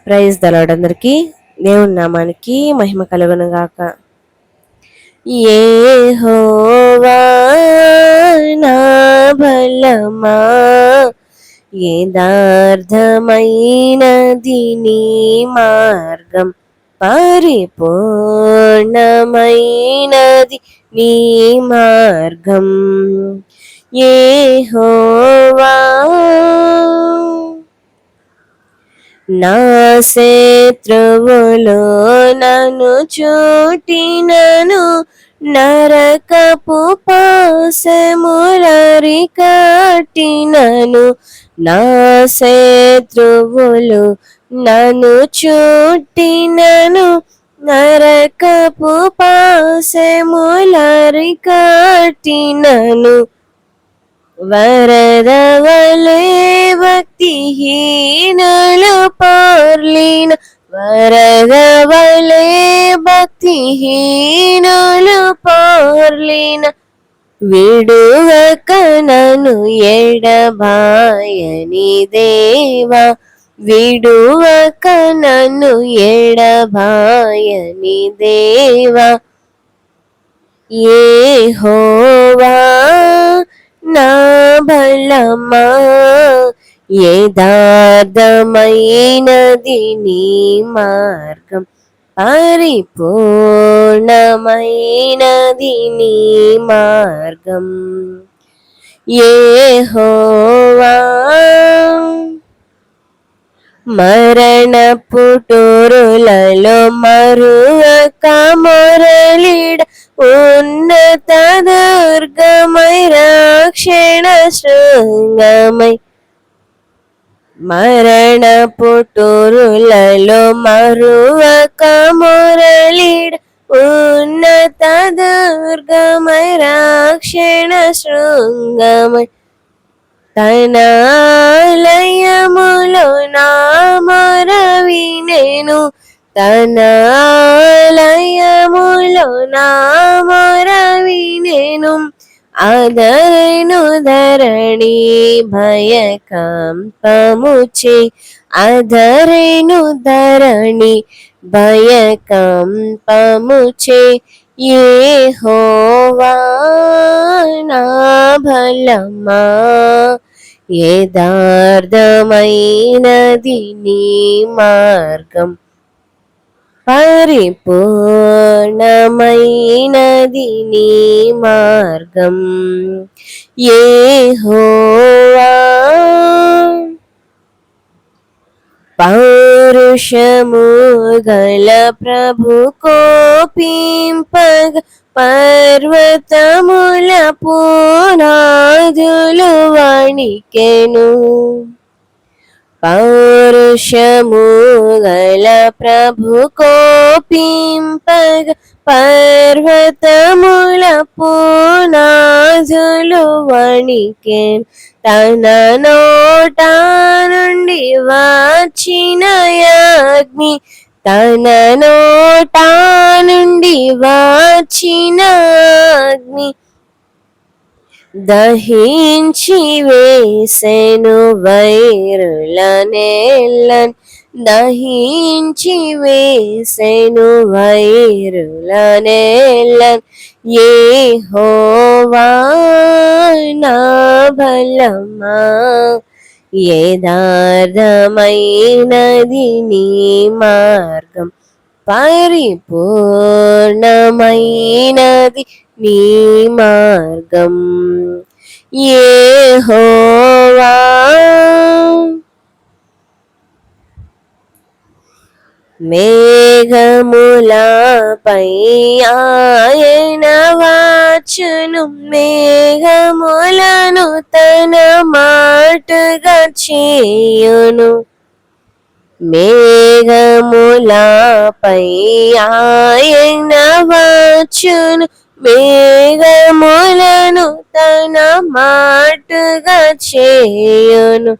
Praise the lord అందరికీ. దేవుని నామానికి మహిమ కలుగును గాక. యెహోవా నా బలమా, యథార్థమైనది నీ మార్గం, పరిపూర్ణమైనది నీ మార్గం. యెహోవా నా శత్రువులు నన్ను చుట్టినను, నరకపు పాశములరికట్టినను. నా శత్రువులు నన్ను చుట్టినను, నరకపు పాశములరికట్టినను. వరదవలే భక్తిహీనులు పొర్లిన, వరదవలే భక్తిహీనులు పొర్లిన, విడువక నన్ను ఎడబాయని దేవా, విడువక నన్ను ఎడబాయని దేవా. యెహోవా నా బలమా, యథార్థమైనది నీ మార్గం, పరిపూర్ణమైనది నీ మార్గం. యెహోవా మరణపు టోరులలో మరువక మొరలిడ, ఉన్నత దుర్గమై రక్షణ శృంగమై. మరణపు టోరులలో మరువక మొరలిడ, ఉన్నత దుర్గమై రక్షణ శృంగమై. తన ఆలయములో నా మొర వినెను, తన ఆలయములో నా మొర వినెను. ఆదరెను ధరణి భయకంపముచే, ఆదరెను ధరణి భయకంపముచే. యెహోవా నా బలమా, యథార్థమైనది నీ మార్గం, పరిపూర్ణమైనది నీ మార్గం. యెహోవా పౌరుషము గల ప్రభు కోపింపగ, పర్వతముల పునాదులు వణికెను. పౌరుషము గల ప్రభు కోపింపగ, పర్వతముల పునాదులు వణికెను. తన నోట నుండి వచ్చిన అగ్ని, తన నోట నుండి వచ్చిన అగ్ని, దహించి వేసెను వైరులనెల్లన్, దహించి వేసెను వైరులనెల్లన్. యెహోవా నా బలమా, యథార్థమైనది నీ మార్గం, పరిపూర్ణమైనది నీ మార్గం. యెహోవా మేఘములపై ఆయన వచ్చును, మేఘములను తన మాటుగా చేయును. మేఘములపై ఆయన వచ్చును, మేఘములను తన మాటుగా చేయును.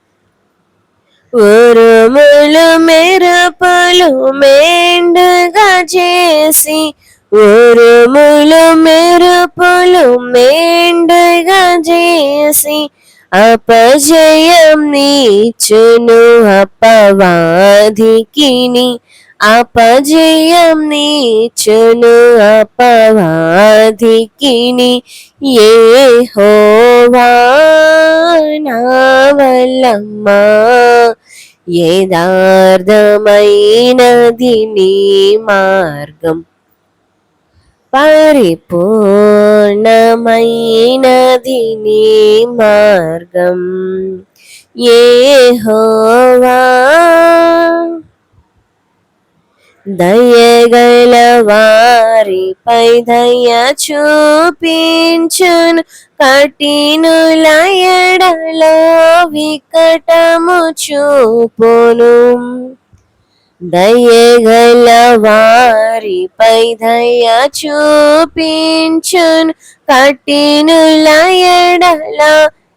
ఉరుములు మెరుపులు మెండుగా చేసి, ఉరుములు మెరుపులు మెండుగా చేసి, అపజయం నీచును అపవాదికిని, అపజయం నీచును అపవాదికిని. యెహోవా నా వల్లమ్మా, యథార్థమైనది నీ మార్గం, పరిపూర్ణమైనది నీ మార్గం. యెహోవా దయగల వారిపై దయ చూపించును, కఠినుల ఎడల వికటము చూపును. దయగల వారిపై దయ చూపించును, కఠినుల ఎడల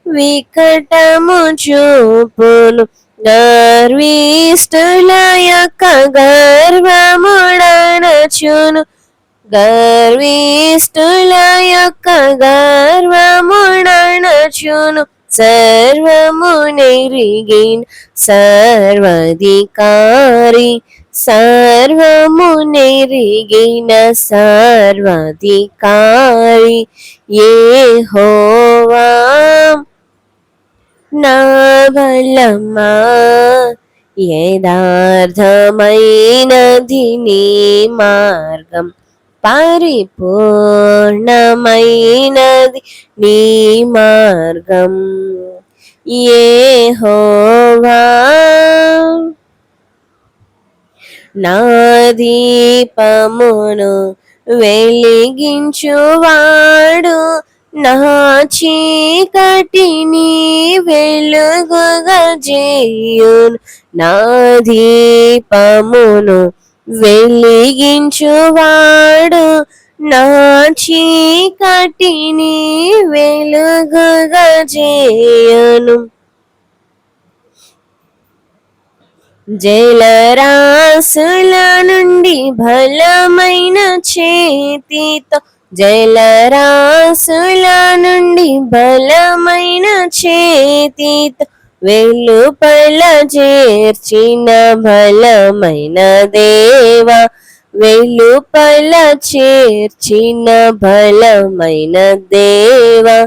వికటము చూపును. గర్విష్ఠుల యొక్క గర్వముడనచును, గర్విష్ఠుల యొక్క గర్వముడనచును. సర్వము నెరిగిన సర్వాధికారి, సర్వము నెరిగిన సర్వాధికారి యెహోవా నా బలమా, యథార్థమైనది నీ మార్గం, పరిపూర్ణమైనది నీ మార్గం. యెహోవా నా దీపమును వెలిగించువాడు, నా చీకటిని వెలుగుగా చేయును. నా దీపమును వెలిగించువాడు, నా చీకటిని వెలుగుగా చేయును. జలరాశుల నుండి బలమైన చేతితో, జలరాశుల నుండి బలమైన చేతితో వెలుపల చేర్చిన బలమైన దేవా, వెలుపల చేర్చిన బలమైన దేవా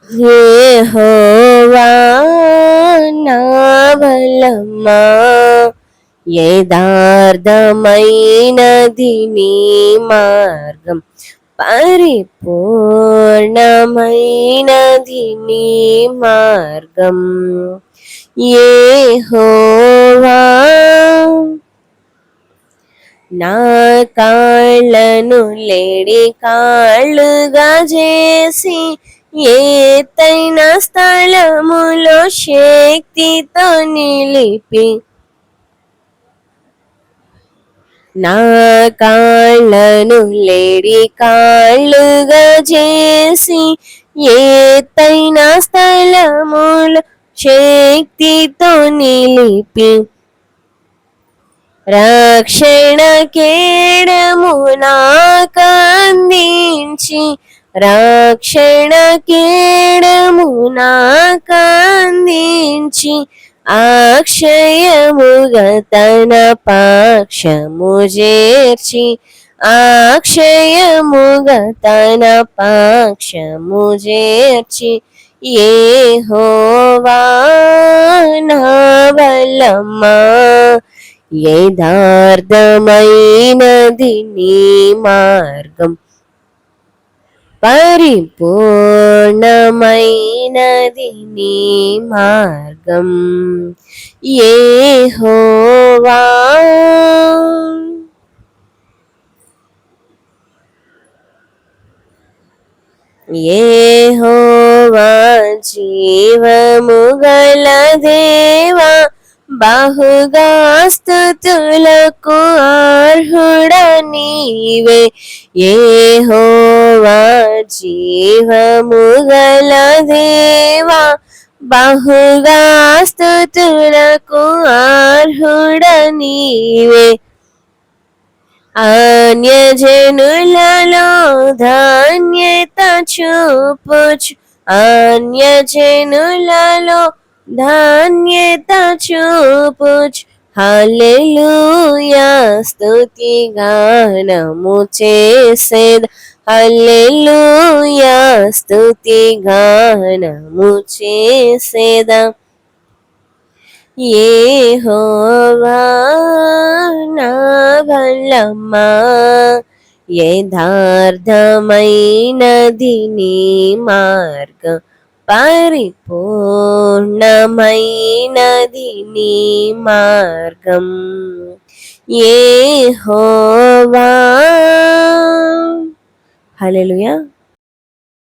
యెహోవా నా బలమా, యథార్థమైనది నీ మార్గం, పరిపూర్ణమైనది నీ మార్గం. యెహోవా నా కాళ్ళను లేడి కాళ్ళుగా చేసి, ఎత్తైన స్థలములో శక్తితో నిలిపి, నా కాళ్ళను లేడి కాళ్ళుగా చేసి, ఎత్తైన స్థలములో శక్తితో నిలిపి, రక్షణ కేడము నాకందించి, రక్షణ కేడము నాకందించి, అక్షయముగా తన పక్షము చేర్చి, అక్షయముగా తన పక్షము చేర్చి యెహోవా నా బలమా, యథార్థమైనది నీ మార్గం, పరిపూర్ణమైనది నీ మార్గం. యెహోవా యెహోవా జీవము గల దేవా, బహుగా స్తుతులకు అర్హుడా నీవే. యెహోవా జీవము గల దేవా, బహుగా స్తుతులకు అర్హుడా నీవే. అన్యజనులలో ధాన్యత చూపుచు అన్యజనులలో ధాన్యత చూపుచు హల్లెలూయా స్తుతి గానము చేసేద హల్లెలూయా స్తుతి గానము చేసేద యెహోవా నా బలమా యథార్థమైనది నీ మార్గం పరిపూర్ణమైనది నీ మార్గం యెహోవా. హల్లెలూయా.